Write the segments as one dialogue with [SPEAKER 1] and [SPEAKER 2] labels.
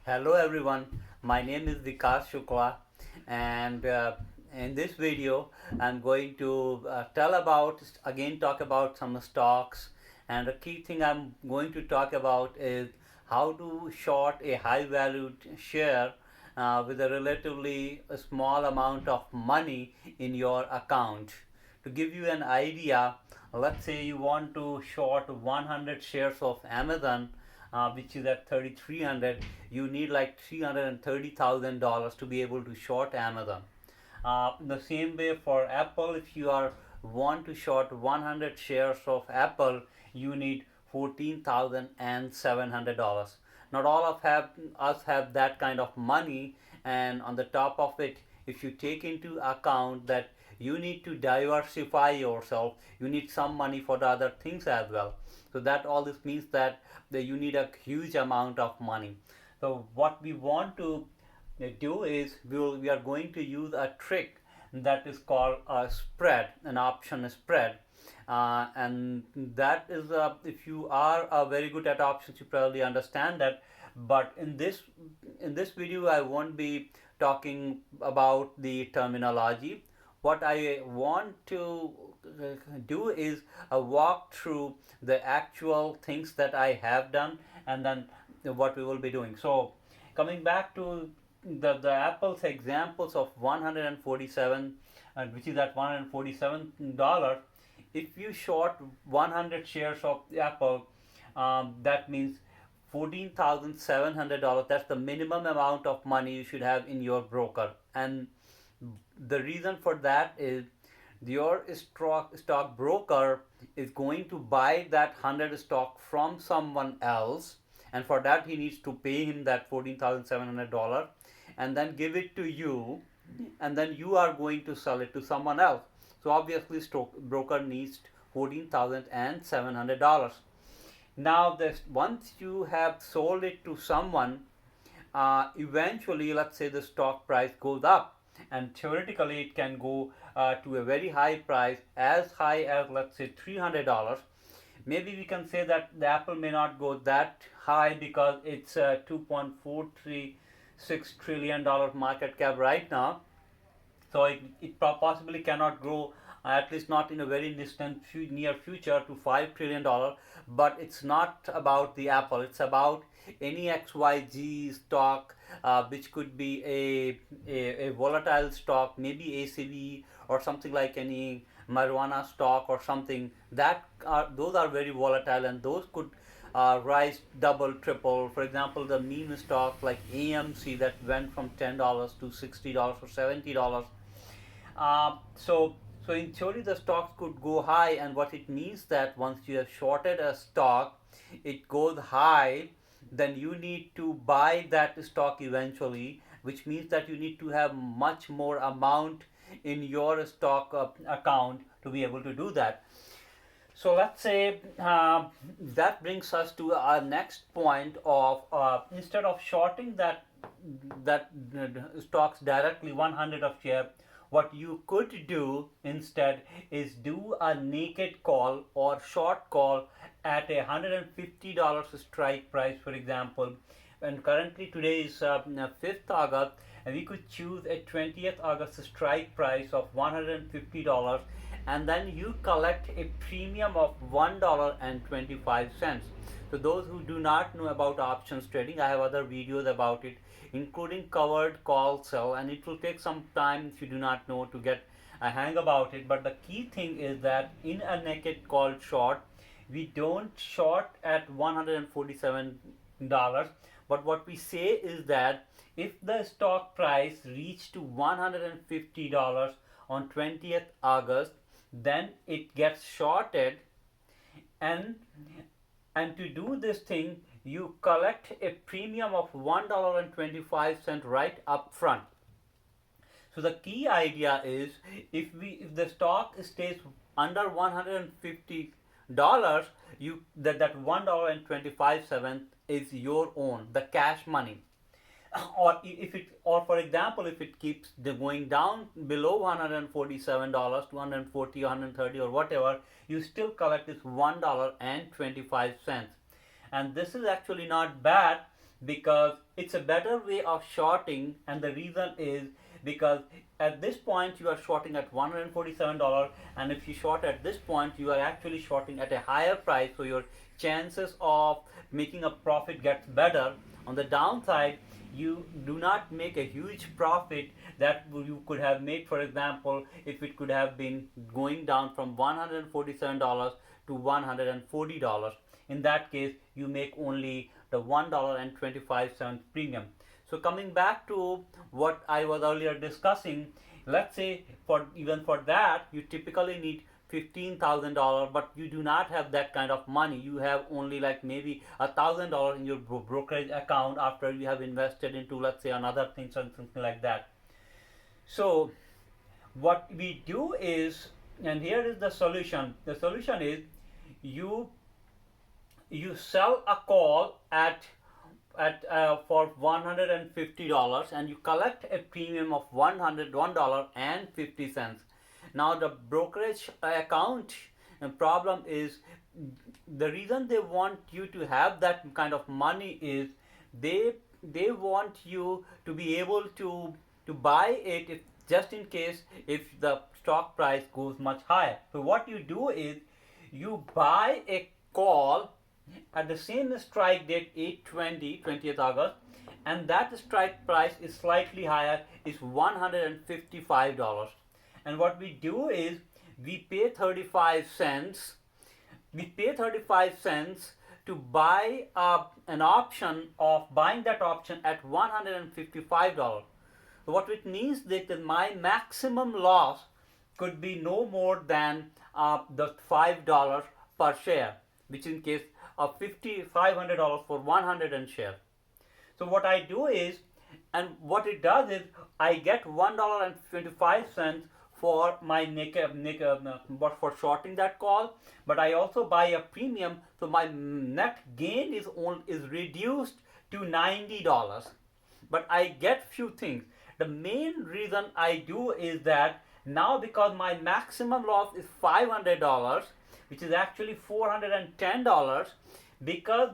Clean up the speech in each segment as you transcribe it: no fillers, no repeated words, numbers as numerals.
[SPEAKER 1] Hello everyone, my name is Vikas Shukla, and in this video I'm going to talk about some stocks, and the key thing I'm going to talk about is how to short a high valued share with a relatively small amount of money in your account. To give you an idea, let's say you want to short 100 shares of Amazon, which is at 3,300. You need like $330,000 to be able to short Amazon. The same way for Apple, if you are want to short 100 shares of Apple, you need $14,700. Not all of us have that kind of money, and on the top of it, if you take into account that you need to diversify yourself, you need some money for the other things as well. So that all this means that you need a huge amount of money. So what we want to do is we are going to use a trick that is called a spread, an option spread. And that is, if you are very good at options, you probably understand that. But in this video, I won't be talking about the terminology. What I want to do is walk through the actual things that I have done, and then what we will be doing. So coming back to the Apple's examples of 147, which is at $147. If you short 100 shares of Apple, that means $14,700. That's the minimum amount of money you should have in your broker. And the reason for that is your stock broker is going to buy that 100 stock from someone else, and for that he needs to pay him that $14,700 and then give it to you, and then you are going to sell it to someone else. So obviously stock broker needs $14,700. Now this, once you have sold it to someone, eventually let's say the stock price goes up, and theoretically it can go to a very high price, as high as let's say $300. Maybe we can say that the Apple may not go that high because it's a $2.436 trillion market cap right now. So it possibly cannot grow, at least not in a very distant near future, to $5 trillion. But it's not about the Apple, it's about any XYZ stock, which could be a volatile stock, maybe ACV or something like any marijuana stock or something. Those are very volatile, and those could rise double, triple. For example, the meme stock like AMC that went from $10 to $60 or $70. So in theory, the stocks could go high, and what it means that once you have shorted a stock, it goes high, then you need to buy that stock eventually, which means that you need to have much more amount in your stock account to be able to do that. So let's say that brings us to our next point of, instead of shorting that stocks directly 100 of share, what you could do instead is do a naked call or short call at $150 strike price, for example. And currently today is 5th August, and we could choose a 20th August strike price of $150, and then you collect a premium of $1.25. So those who do not know about options trading, I have other videos about it, including covered call sell, and it will take some time if you do not know to get a hang about it. But the key thing is that in a naked call short, we don't short at $147, but what we say is that if the stock price reached to $150 on 20th August, then it gets shorted, and to do this thing you collect a premium of $1.25 right up front. So the key idea is, if the stock stays under $150, that $1.25 is your own, the cash money. Or for example, if it keeps going down below $147, 240, 130 or whatever, you still collect this $1.25. And this is actually not bad, because it's a better way of shorting, and the reason is because at this point you are shorting at $147, and if you short at this point you are actually shorting at a higher price, so your chances of making a profit gets better. On the downside, you do not make a huge profit that you could have made, for example, if it could have been going down from $147 to $140. In that case, you make only the $1.25 premium. So coming back to what I was earlier discussing, let's say for even for that you typically need $15,000, but you do not have that kind of money. You have only like maybe $1,000 in your brokerage account after you have invested into, let's say, another thing, something like that. So what we do is, and here is the solution. The solution is you you sell a call at for $150, and you collect a premium of $101.50. Now the brokerage account problem is, the reason they want you to have that kind of money is they want you to be able to buy it if, just in case if the stock price goes much higher. So what you do is you buy a call at the same strike date 8/20, 20th August, and that strike price is slightly higher, is $155. And what we do is we pay 35 cents. We pay 35 cents to buy an option of buying that option at $155. So what it means that my maximum loss could be no more than the $5 per share, which in case of $500 for 100 share. So what I do is, and what it does is, I get $1.25 for my for shorting that call, but I also buy a premium, so my net gain is reduced to $90. But I get few things. The main reason I do is that now, because my maximum loss is $500, which is actually $410, because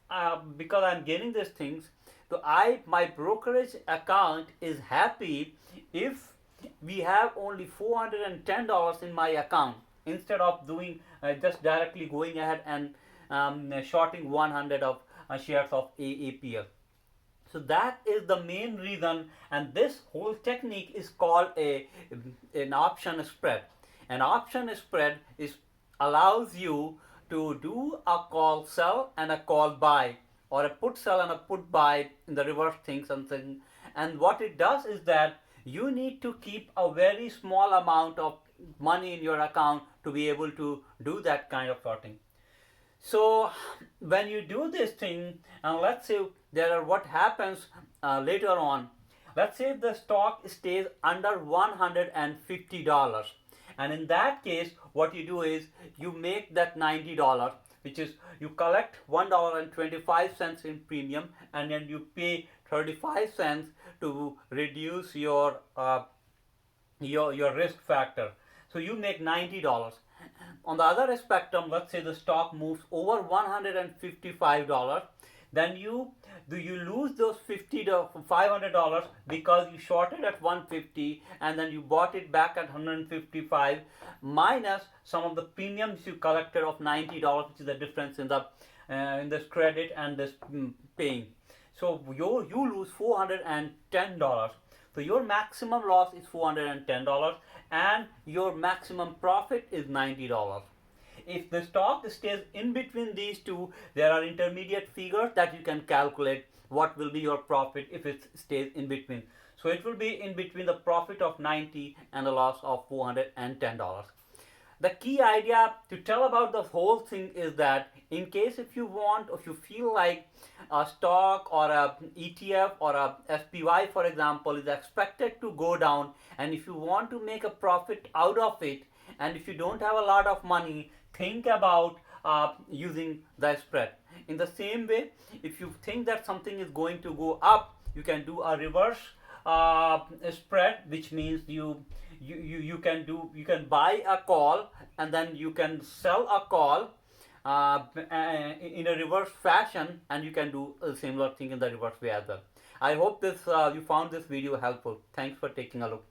[SPEAKER 1] I'm getting these things, so my brokerage account is happy if we have only $410 in my account, instead of doing just directly going ahead and shorting 100 of shares of AAPL. So that is the main reason, and this whole technique is called an option spread. An option spread allows you to do a call sell and a call buy, or a put sell and a put buy in the reverse thing, something. And what it does is that you need to keep a very small amount of money in your account to be able to do that kind of sorting. So when you do this thing, and let's say what happens later on, let's say the stock stays under $150, and in that case what you do is you make that $90, which is you collect $1.25 in premium, and then you pay 35 cents to reduce your risk factor, so you make $90. On the other spectrum, let's say the stock moves over $155, then you lose those $500 because you shorted at 150 and then you bought it back at 155, minus some of the premiums you collected of $90, which is the difference in this credit and this paying. So you lose $410. So your maximum loss is $410 and your maximum profit is $90. If the stock stays in between these two, there are intermediate figures that you can calculate what will be your profit if it stays in between. So it will be in between the profit of 90 and a loss of $410. The key idea to tell about the whole thing is that in case if you want, if you feel like a stock or a ETF or a SPY, for example, is expected to go down, and if you want to make a profit out of it, and if you don't have a lot of money, think about using the spread. In the same way, if you think that something is going to go up, you can do a reverse spread, which means you can buy a call and then you can sell a call in a reverse fashion, and you can do a similar thing in the reverse way as well. I hope this you found this video helpful. Thanks for taking a look.